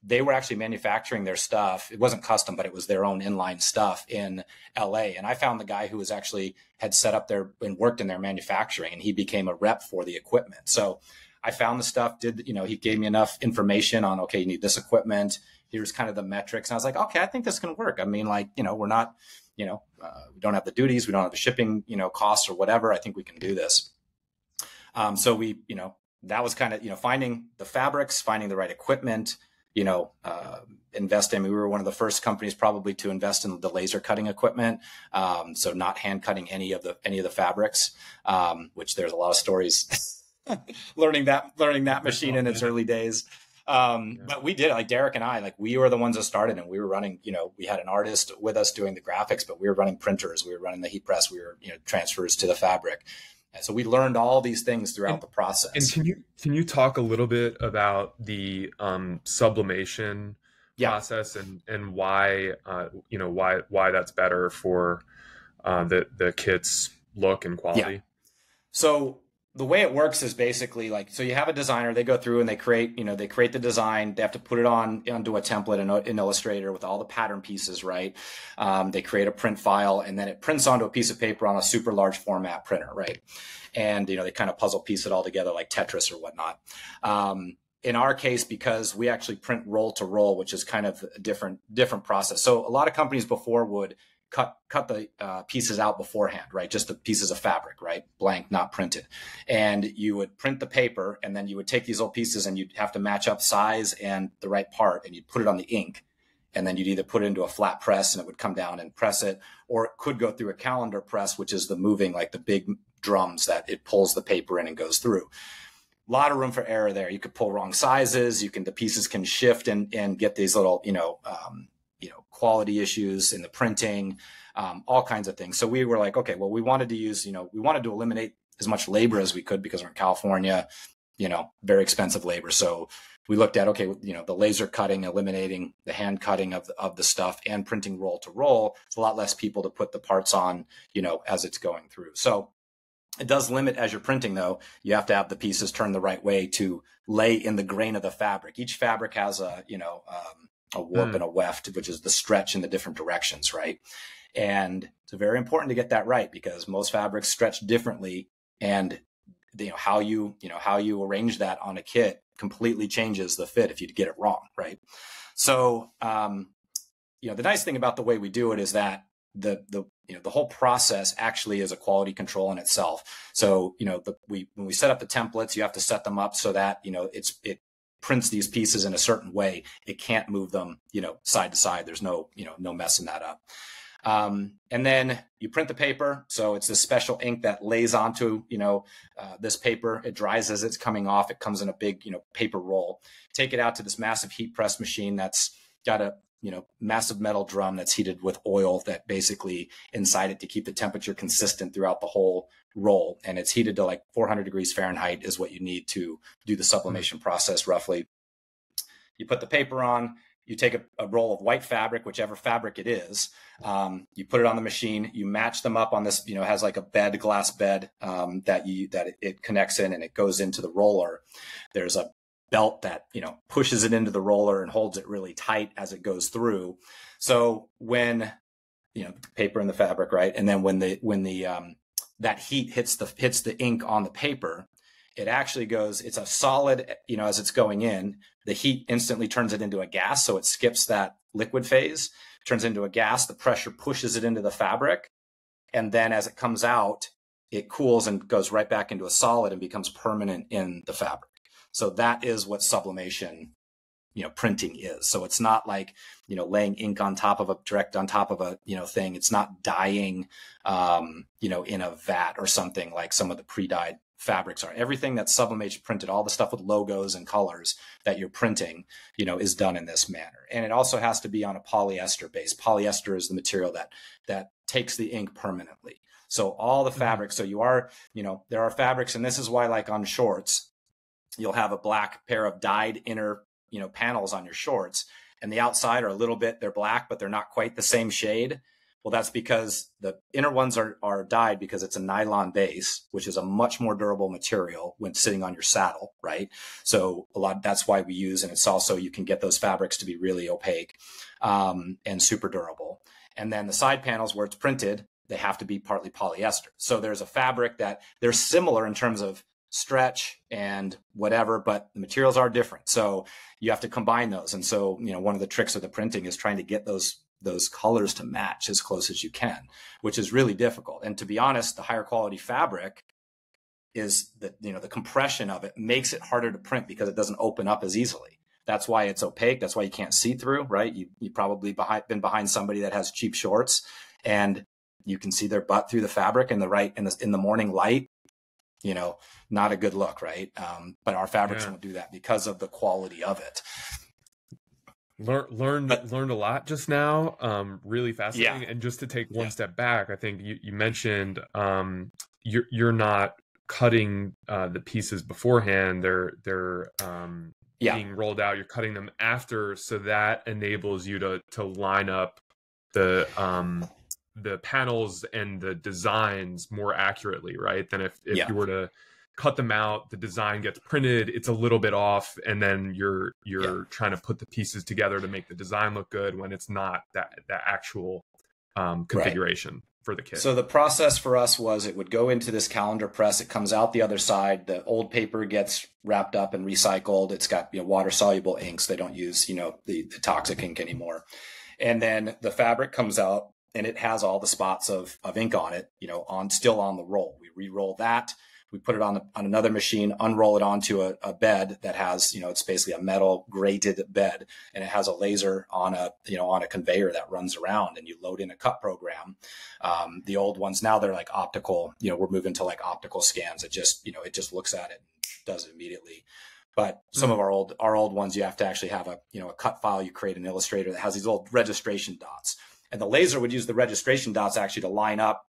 They were actually manufacturing their stuff. It wasn't custom, but it was their own inline stuff in LA. And I found the guy who was actually had set up there and worked in their manufacturing, and he became a rep for the equipment. So I found the stuff, he gave me enough information on, okay, you need this equipment. Here's kind of the metrics. And I was like, okay, I think this can work. I mean, like, we're not, we don't have the duties, we don't have the shipping, costs or whatever. I think we can do this. So we, that was kind of, finding the fabrics, finding the right equipment, invest in. We were one of the first companies probably to invest in the laser cutting equipment. So not hand cutting any of the fabrics, which there's a lot of stories learning that machine in its early days. But we did, like Derek and I, like we were the ones that started, and we were running, we had an artist with us doing the graphics, but we were running printers, we were running the heat press, we were, transfers to the fabric. And so we learned all these things throughout the process. And can you talk a little bit about the sublimation process and why why that's better for the kit's look and quality? Yeah. So the way it works is basically like, so you have a designer, they go through and they create the design. They have to put it onto a template in Illustrator with all the pattern pieces, right? They create a print file, and then it prints onto a piece of paper on a super large format printer, right? And, they kind of puzzle piece it all together like Tetris or whatnot. In our case, because we actually print roll to roll, which is kind of a different process. So a lot of companies before would cut the pieces out beforehand, right? Just the pieces of fabric, right? Blank, not printed. And you would print the paper, and then you would take these little pieces and you'd have to match up size and the right part, and you'd put it on the ink. And then you'd either put it into a flat press and it would come down and press it, or it could go through a calendar press, which is the moving, like the big drums that it pulls the paper in and goes through. A lot of room for error there. You could pull wrong sizes. The pieces can shift and get these little, quality issues in the printing, all kinds of things. So we were like, okay, well, we wanted to eliminate as much labor as we could because we're in California, very expensive labor. So we looked at, okay, the laser cutting, eliminating the hand cutting of the stuff and printing roll to roll. It's a lot less people to put the parts on, as it's going through. So it does limit as you're printing, though. You have to have the pieces turned the right way to lay in the grain of the fabric. Each fabric has a warp and a weft, which is the stretch in the different directions, right? And it's very important to get that right because most fabrics stretch differently, and how you arrange that on a kit completely changes the fit if you get it wrong, right? So the nice thing about the way we do it is that the whole process actually is a quality control in itself. So when we set up the templates, you have to set them up so that it prints these pieces in a certain way. It can't move them side to side. There's no messing that up. And then you print the paper. So it's this special ink that lays onto, this paper. It dries as it's coming off. It comes in a big, paper roll. Take it out to this massive heat press machine that's got a massive metal drum that's heated with oil that basically inside it to keep the temperature consistent throughout the whole roll. And it's heated to like 400 degrees Fahrenheit is what you need to do the sublimation process roughly. You put the paper on, you take a roll of white fabric, whichever fabric it is, you put it on the machine, you match them up on this, has like a bed, glass bed that it connects in and it goes into the roller. There's a belt that, pushes it into the roller and holds it really tight as it goes through. So when, the paper and the fabric, right? And then when that heat hits the ink on the paper, it actually goes, it's a solid, as it's going in, the heat instantly turns it into a gas. So it skips that liquid phase, turns into a gas. The pressure pushes it into the fabric. And then as it comes out, it cools and goes right back into a solid and becomes permanent in the fabric. So that is what sublimation, printing is. So it's not like, laying ink on top of direct on top of a, thing. It's not dyeing, in a vat or something like some of the pre-dyed fabrics are. Everything that's sublimation printed, all the stuff with logos and colors that you're printing, is done in this manner. And it also has to be on a polyester base. Polyester is the material that takes the ink permanently. So all the fabrics, so you are, there are fabrics, and this is why like on shorts, you'll have a black pair of dyed inner, panels on your shorts, and the outside are a little bit, they're black, but they're not quite the same shade. Well, that's because the inner ones are dyed because it's a nylon base, which is a much more durable material when sitting on your saddle, right? So that's why we use, and it's also, you can get those fabrics to be really opaque and super durable. And then the side panels where it's printed, they have to be partly polyester. So there's a fabric that they're similar in terms of stretch and whatever, but the materials are different. So you have to combine those. And so, one of the tricks of the printing is trying to get those colors to match as close as you can, which is really difficult. And to be honest, the higher quality fabric is that, the compression of it makes it harder to print because it doesn't open up as easily. That's why it's opaque. That's why you can't see through, right? You probably been behind somebody that has cheap shorts and you can see their butt through the fabric in the morning light, not a good look, right? But our fabrics won't do that because of the quality of it. Learned a lot just now. Really fascinating. Yeah. And just to take one step back, I think you mentioned you're not cutting the pieces beforehand. They're being rolled out. You're cutting them after, so that enables you to line up the panels and the designs more accurately, right? Than if you were to cut them out, the design gets printed, it's a little bit off, and then you're trying to put the pieces together to make the design look good when it's not that actual configuration for the kit. So the process for us was it would go into this calendar press, it comes out the other side, the old paper gets wrapped up and recycled, it's got water soluble inks, they don't use the toxic ink anymore, and then the fabric comes out and it has all the spots of ink on it, still on the roll. We re-roll that. We put it on another machine, unroll it onto a bed that has, it's basically a metal grated bed, and it has a laser on a conveyor that runs around, and you load in a cut program. The old ones now they're like optical. We're moving to like optical scans. It just looks at it and does it immediately. But some of our old ones, you have to actually have a cut file. You create an illustrator that has these old registration dots. And the laser would use the registration dots actually to line up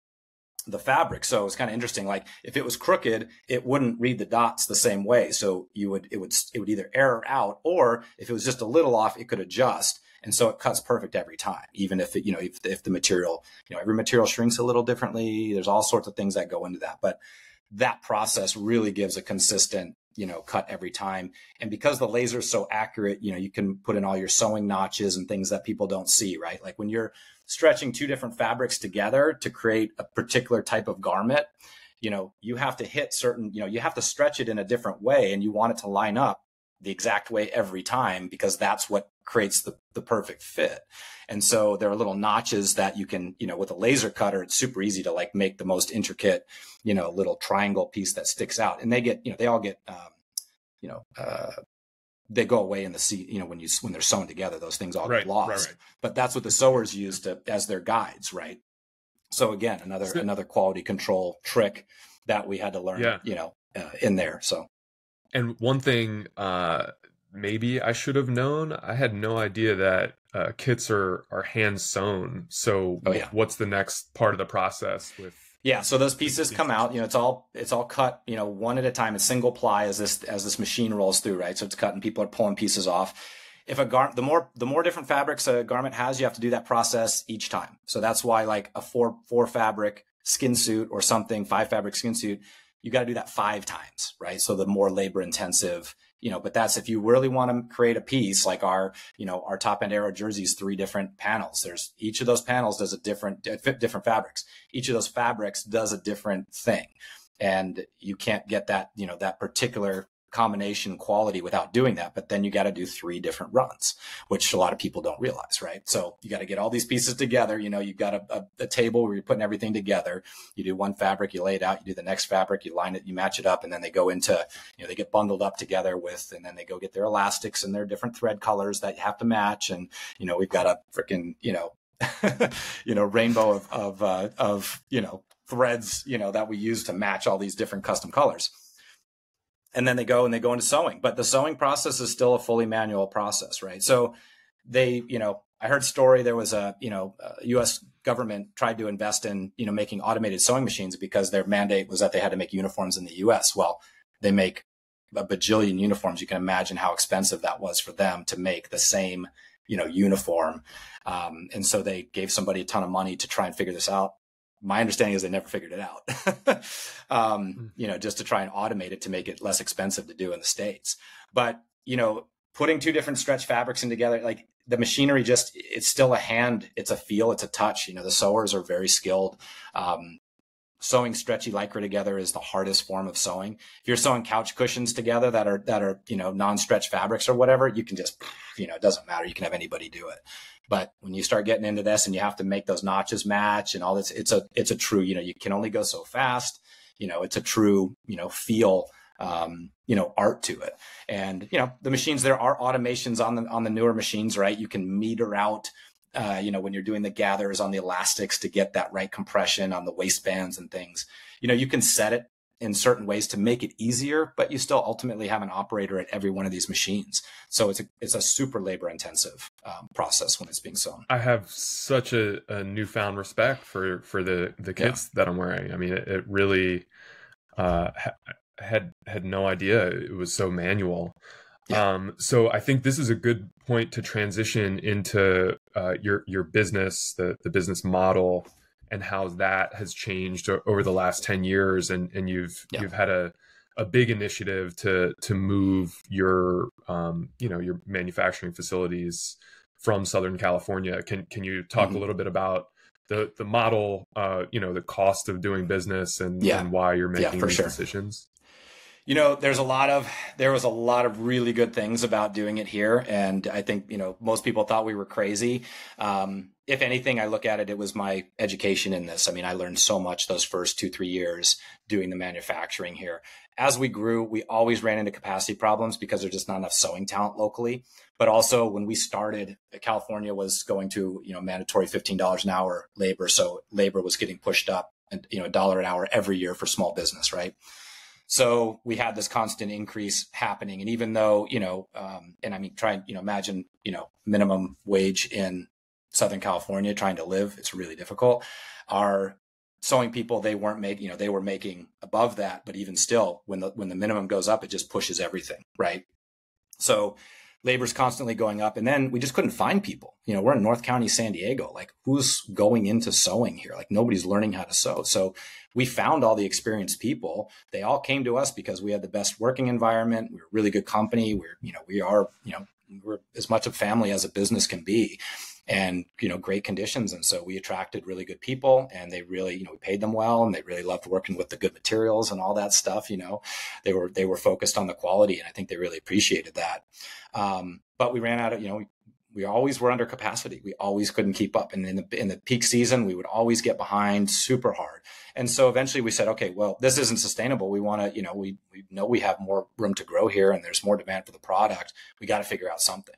the fabric. So it's kind of interesting. Like if it was crooked, it wouldn't read the dots the same way. So it would either error out, or if it was just a little off, it could adjust. And so it cuts perfect every time, even if it, if the material, every material shrinks a little differently. There's all sorts of things that go into that. But that process really gives a consistent, cut every time. And because the laser is so accurate, you can put in all your sewing notches and things that people don't see, right? Like when you're stretching two different fabrics together to create a particular type of garment, you have to hit certain, you have to stretch it in a different way, and you want it to line up the exact way every time, because that's what creates the perfect fit. And so there are little notches that you can, with a laser cutter, it's super easy to like make the most intricate, little triangle piece that sticks out. And they get, they all get, they go away in the sea, when they're sewn together, those things all get lost. Right. But that's what the sewers use as their guides, right? So again, another quality control trick that we had to learn, in there. So. And one thing, maybe I should have known, I had no idea that kits are hand sewn. So Oh yeah. what's the next part of the process with? Yeah, so those pieces come out, it's all cut, one at a time, a single ply as this machine rolls through, right? So it's cut and people are pulling pieces off. If the more different fabrics a garment has, you have to do that process each time. So that's why like a four fabric skin suit or something, 5 fabric skin suit, you got to do that 5 times, right? So the more labor intensive, but that's if you really want to create a piece like our top end Aero jerseys, 3 different panels. There's each of those panels does a different fabrics. Each of those fabrics does a different thing. And you can't get that, that particular combination quality without doing that. But then you got to do 3 different runs, which a lot of people don't realize, right? So you got to get all these pieces together. You've got a table where you're putting everything together. You do one fabric, you lay it out, you do the next fabric, you line it, you match it up, and then they go into, they get bundled up together and then they go get their elastics and their different thread colors that you have to match. And, we've got a freaking, rainbow of threads, that we use to match all these different custom colors. And then they go into sewing, but the sewing process is still a fully manual process, right? So they, I heard a story, there was a U.S. government tried to invest in, making automated sewing machines because their mandate was that they had to make uniforms in the U.S. Well, they make a bajillion uniforms. You can imagine how expensive that was for them to make the same, uniform. And so they gave somebody a ton of money to try and figure this out. My understanding is they never figured it out, just to try and automate it to make it less expensive to do in the States. But, putting 2 different stretch fabrics in together, like the machinery it's still a hand, it's a feel, it's a touch. The sewers are very skilled. Sewing stretchy lycra together is the hardest form of sewing. If you're sewing couch cushions together that are non-stretch fabrics or whatever, you can just, it doesn't matter. You can have anybody do it. But when you start getting into this and you have to make those notches match and all this, it's a true, you can only go so fast. It's a true, feel, art to it. And, the machines, there are automations on the newer machines, right? You can meter out, when you're doing the gathers on the elastics to get that right compression on the waistbands and things, you can set it in certain ways to make it easier, but you still ultimately have an operator at every one of these machines. So it's a super labor intensive process when it's being sewn. I have such a newfound respect for the kits that I'm wearing. I mean, it really had no idea it was so manual. Yeah. So I think this is a good point to transition into your business, the business model, and how that has changed over the last 10 years. And you've had a big initiative to move your your manufacturing facilities from Southern California. Can you talk a little bit about the model, the cost of doing business and why you're making these decisions? There was a lot of really good things about doing it here. And I think, most people thought we were crazy. If anything, I look at it, it was my education in this. I mean, I learned so much those first 2-3 years doing the manufacturing here. As we grew, we always ran into capacity problems because there's just not enough sewing talent locally. But also when we started, California was going to, mandatory $15 an hour labor. So labor was getting pushed up and, $1 an hour every year for small business, right? So we had this constant increase happening. And even though, and I mean, imagine, minimum wage in Southern California trying to live, it's really difficult. Our sewing people, they weren't making, they were making above that, but even still, when the minimum goes up, it just pushes everything, right? So labor's constantly going up. And then we just couldn't find people. We're in North County, San Diego. Like, who's going into sewing here? Like, nobody's learning how to sew. So we found all the experienced people. They all came to us because we had the best working environment. We're a really good company. We're as much a family as a business can be, and, great conditions. And so we attracted really good people, and they really, we paid them well, and they really loved working with the good materials and all that stuff. They were focused on the quality, and I think they really appreciated that. But we ran out of, we always were under capacity. We always couldn't keep up. And in the peak season, we would always get behind super hard. And so eventually we said, okay, well, this isn't sustainable. We want to, we know we have more room to grow here and there's more demand for the product. We got to figure out something.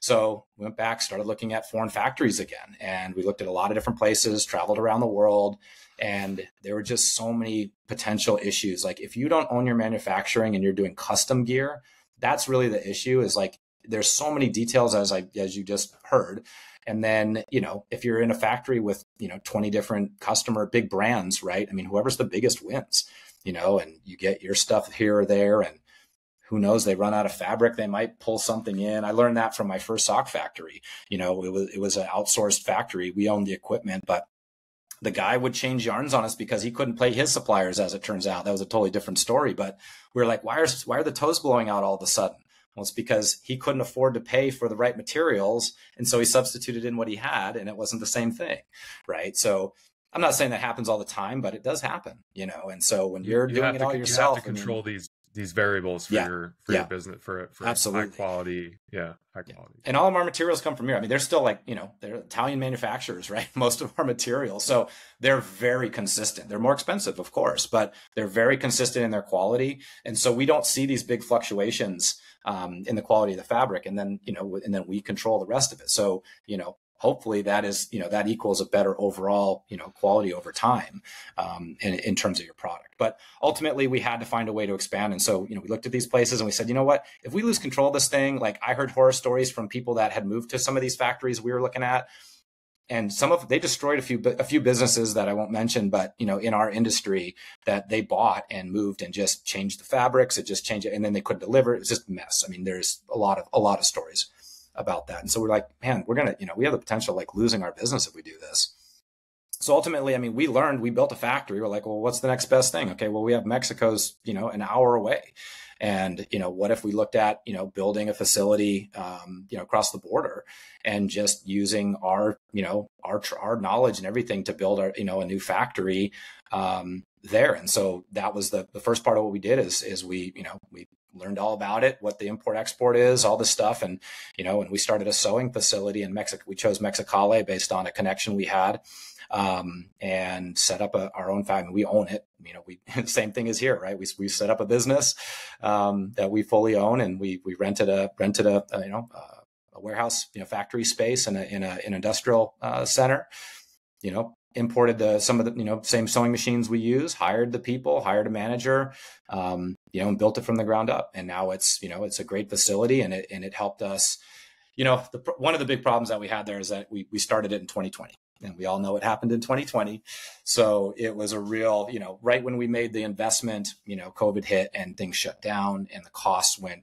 So we went back, started looking at foreign factories again. And we looked at a lot of different places, traveled around the world. And there were just so many potential issues. Like, if you don't own your manufacturing and you're doing custom gear, that's really the issue, is like, there's so many details as you just heard. And then, if you're in a factory with, 20 different big brands, right? I mean, whoever's the biggest wins, and you get your stuff here or there, and who knows, they run out of fabric, they might pull something in. I learned that from my first sock factory. It was an outsourced factory. We owned the equipment, but the guy would change yarns on us because he couldn't pay his suppliers, as it turns out. That was a totally different story. But we were like, why are the toes blowing out all of a sudden? Well, it's because he couldn't afford to pay for the right materials. And so he substituted in what he had, and it wasn't the same thing. Right. So I'm not saying that happens all the time, but it does happen, And so when you're doing it all yourself, you have to control these variables for your business, for absolutely high quality. And all of our materials come from here. I mean, they're still they're Italian manufacturers, right? Most of our materials. So they're very consistent. They're more expensive, of course, but they're very consistent in their quality. And so we don't see these big fluctuations in the quality of the fabric. And then, and then we control the rest of it. So, hopefully that is, that equals a better overall, quality over time in terms of your product. But ultimately we had to find a way to expand. And so, we looked at these places and we said, you know what, if we lose control of this thing, like I heard horror stories from people that had moved to some of these factories we were looking at, and they destroyed a few businesses that I won't mention, but, in our industry that they bought and moved and just changed the fabrics. It just changed it. And then they couldn't deliver. It was just a mess. I mean, there's a lot of stories about that. And so we're like, man, we're going to, we have the potential of like losing our business if we do this. So ultimately, I mean, we built a factory. We're like, well, what's the next best thing? Okay, well, we have Mexico's, an hour away. And, what if we looked at, building a facility, across the border and just using our knowledge and everything to build a new factory, there. And so that was the first part of what we did is we learned all about it, what the import export is, all this stuff. And, and we started a sewing facility in Mexico. We chose Mexicali based on a connection we had, and set up our own factory. We own it. Same thing as here, right? We set up a business, that we fully own, and we rented a warehouse, factory space in an industrial, center, imported some of the, same sewing machines we use, hired the people, hired a manager, and built it from the ground up. And now it's a great facility, and it helped us. One of the big problems that we had there is that we started it in 2020, and we all know what happened in 2020. So it was a real, right when we made the investment, COVID hit and things shut down and the costs went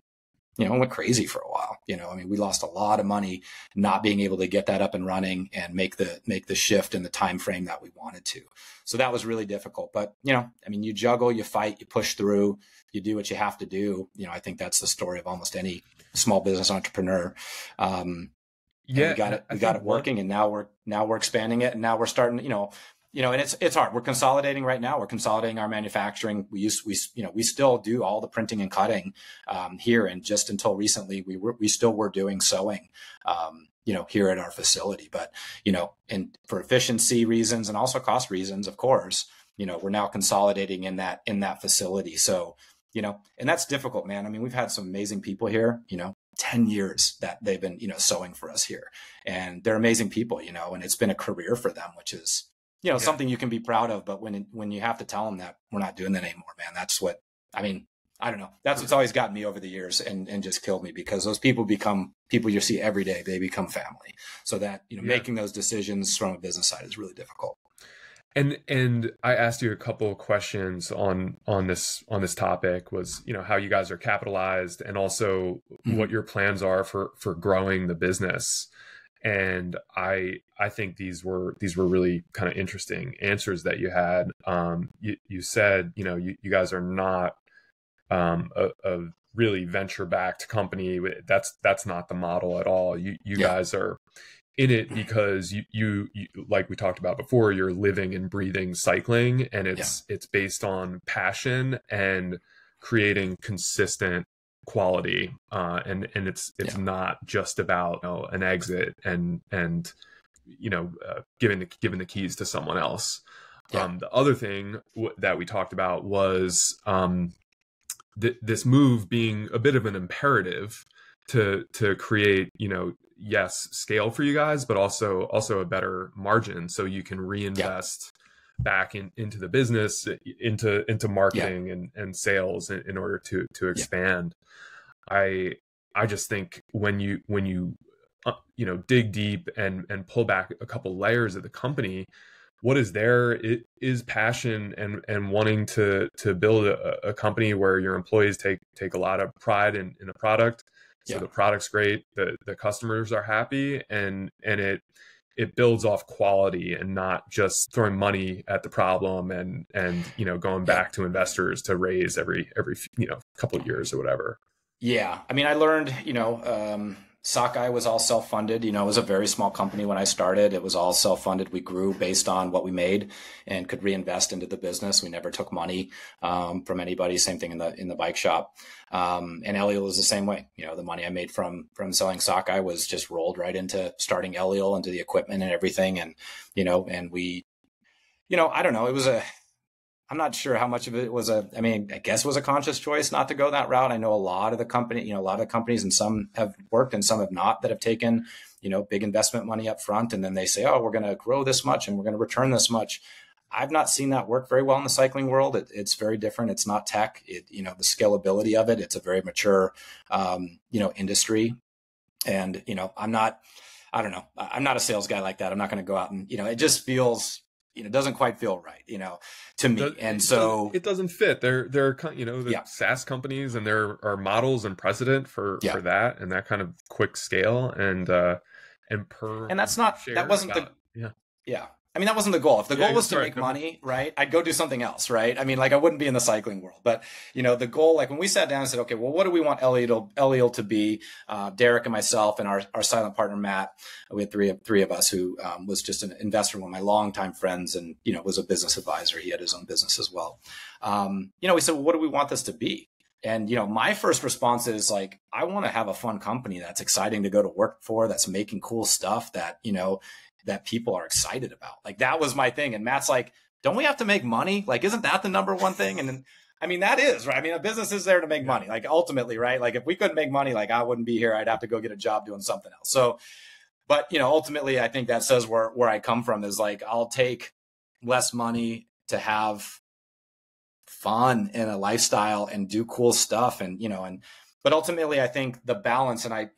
crazy for a while. I mean, we lost a lot of money not being able to get that up and running and make the shift in the time frame that we wanted to. So that was really difficult. But, I mean, you juggle, you fight, you push through, you do what you have to do. I think that's the story of almost any small business entrepreneur. We got it working, and now we're expanding it, and now we're starting, and it's hard. We're consolidating right now. We're consolidating our manufacturing. We still do all the printing and cutting here, and just until recently, we still were doing sewing, here at our facility. But and for efficiency reasons and also cost reasons, of course, we're now consolidating in that facility. So and that's difficult, man. I mean, we've had some amazing people here. 10 years that they've been sewing for us here, and they're amazing people. And it's been a career for them, which is something you can be proud of. But when you have to tell them that we're not doing that anymore, man, that's what, I mean, I don't know. That's what's always gotten me over the years and just killed me, because those people become people you see every day. They become family. So that, making those decisions from a business side is really difficult. And I asked you a couple of questions on this topic, was, how you guys are capitalized, and also what your plans are for growing the business. And I think these were really kind of interesting answers that you had. You said, you guys are not a really venture-backed company. That's not the model at all. You guys are in it because you like we talked about before, you're living and breathing cycling, and it's based on passion and creating consistent quality, and it's not just about an exit and giving the keys to someone else. The other thing that we talked about was this move being a bit of an imperative to create scale for you guys, but also a better margin, so you can reinvest back into the business, into marketing and sales in order to expand. I just think when you dig deep and pull back a couple layers of the company, what is there it is passion and wanting to build a company where your employees take a lot of pride in a product. So Yeah. the product's great, the customers are happy, and it builds off quality and not just throwing money at the problem and going Yeah. back to investors to raise every couple of years or whatever. Yeah. I mean, I learned, Sockeye was all self-funded. It was a very small company when I started. It was all self-funded. We grew based on what we made and could reinvest into the business. We never took money from anybody. Same thing in the bike shop. And Eliel was the same way. The money I made from selling Sockeye was just rolled right into starting Eliel, into the equipment and everything. And, and we, I don't know, I'm not sure how much of it was I guess it was a conscious choice not to go that route. I know a lot of the companies, and some have worked and some have not, that have taken, big investment money up front. And then they say, oh, we're going to grow this much and we're going to return this much. I've not seen that work very well in the cycling world. It's very different. It's not tech. The scalability of it, it's a very mature, industry. And, I'm not a sales guy like that. I'm not going to go out and, it just feels, doesn't quite feel right, to me. And so it doesn't fit. They're the SaaS companies, and there are models and precedent for that and that kind of quick scale and that's not, that wasn't about, that wasn't the goal. If the goal was to make money, right, I'd go do something else, right? I wouldn't be in the cycling world. But, the goal, when we sat down and said, okay, well, what do we want Eliel to be? Derek and myself and our silent partner, Matt, we had three of us, who was just an investor, one of my longtime friends, and, was a business advisor. He had his own business as well. We said, well, what do we want this to be? And, my first response is I want to have a fun company that's exciting to go to work for, that's making cool stuff that, that people are excited about. That was my thing. And Matt's like, don't we have to make money? Isn't that the number one thing? And then, that is right. A business is there to make money. Ultimately, right? If we couldn't make money, I wouldn't be here. I'd have to go get a job doing something else. So, but, ultimately I think that says where I come from is I'll take less money to have fun and a lifestyle and do cool stuff. But ultimately I think the balance, and I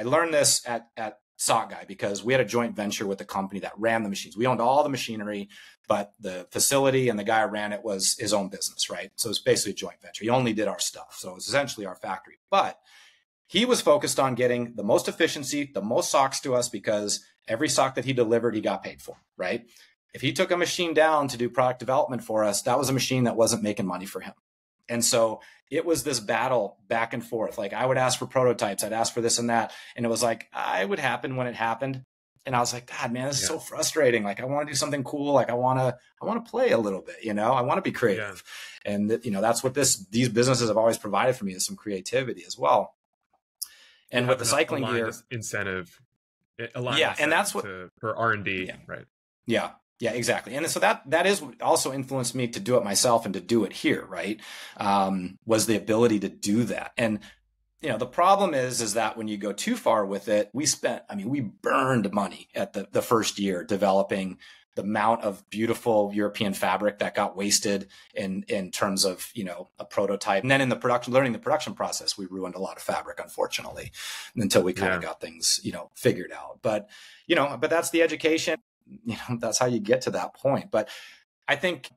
learned this at Sockeye, because we had a joint venture with the company that ran the machines. We owned all the machinery, but the facility and the guy who ran it was his own business, right? So it's basically a joint venture. He only did our stuff. So it was essentially our factory. But he was focused on getting the most efficiency, the most socks to us, because every sock that he delivered, he got paid for, right? If he took a machine down to do product development for us, that was a machine that wasn't making money for him. And so it was this battle back and forth. I would ask for prototypes, I'd ask for this and that. And it was it would happen when it happened. And I was like, God, man, this is so frustrating. I want to do something cool. I want to play a little bit, I want to be creative. Yeah. And that's what these businesses have always provided for me, is some creativity as well. And with the cycling gear incentive, and that's what for R&D, right? Yeah. Yeah, exactly. And so that is what also influenced me to do it myself and to do it here, right? Was the ability to do that. And, the problem is that when you go too far with it, we burned money at the first year developing the amount of beautiful European fabric that got wasted in terms of, a prototype. And then in learning the production process, we ruined a lot of fabric, unfortunately, until we kind of got things, figured out. But that's the education. That's how you get to that point. But I think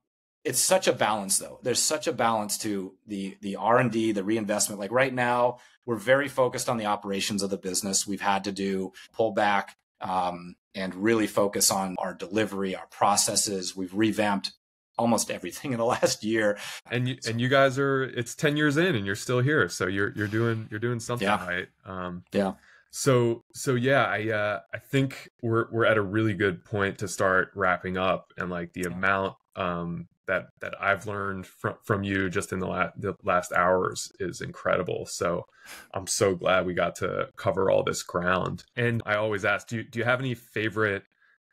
it's such a balance, though. There's such a balance to the R&D, the reinvestment. Right now, we're very focused on the operations of the business. We've had to pull back and really focus on our delivery, our processes. We've revamped almost everything in the last year. And you guys it's 10 years in and you're still here. So you're doing something right. So I think we're at a really good point to start wrapping up, and the amount that I've learned from you just in the last hours is incredible. So I'm so glad we got to cover all this ground. And I always ask, do you have any favorite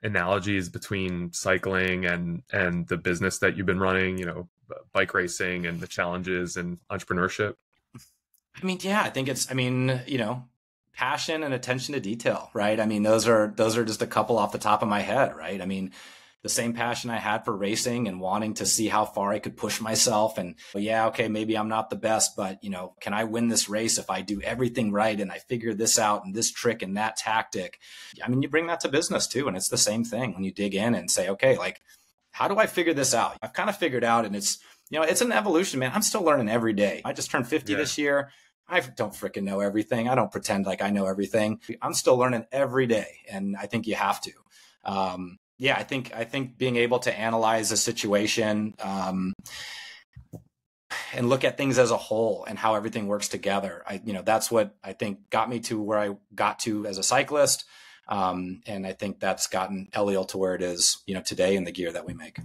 analogies between cycling and the business that you've been running, bike racing and the challenges and entrepreneurship? I think it's, passion and attention to detail, right? Those are just a couple off the top of my head, right? the same passion I had for racing and wanting to see how far I could push myself. And yeah, okay, maybe I'm not the best, but can I win this race if I do everything right and I figure this out and this trick and that tactic? I mean, you bring that to business too. And it's the same thing when you dig in and say, okay, like, how do I figure this out? I've kind of figured out, and it's an evolution, man. I'm still learning every day. I just turned 50 this year. I don't freaking know everything. I don't pretend like I know everything. I'm still learning every day. And I think you have to. I think being able to analyze a situation and look at things as a whole and how everything works together, that's what I think got me to where I got to as a cyclist. And I think that's gotten Eliel to where it is, today in the gear that we make.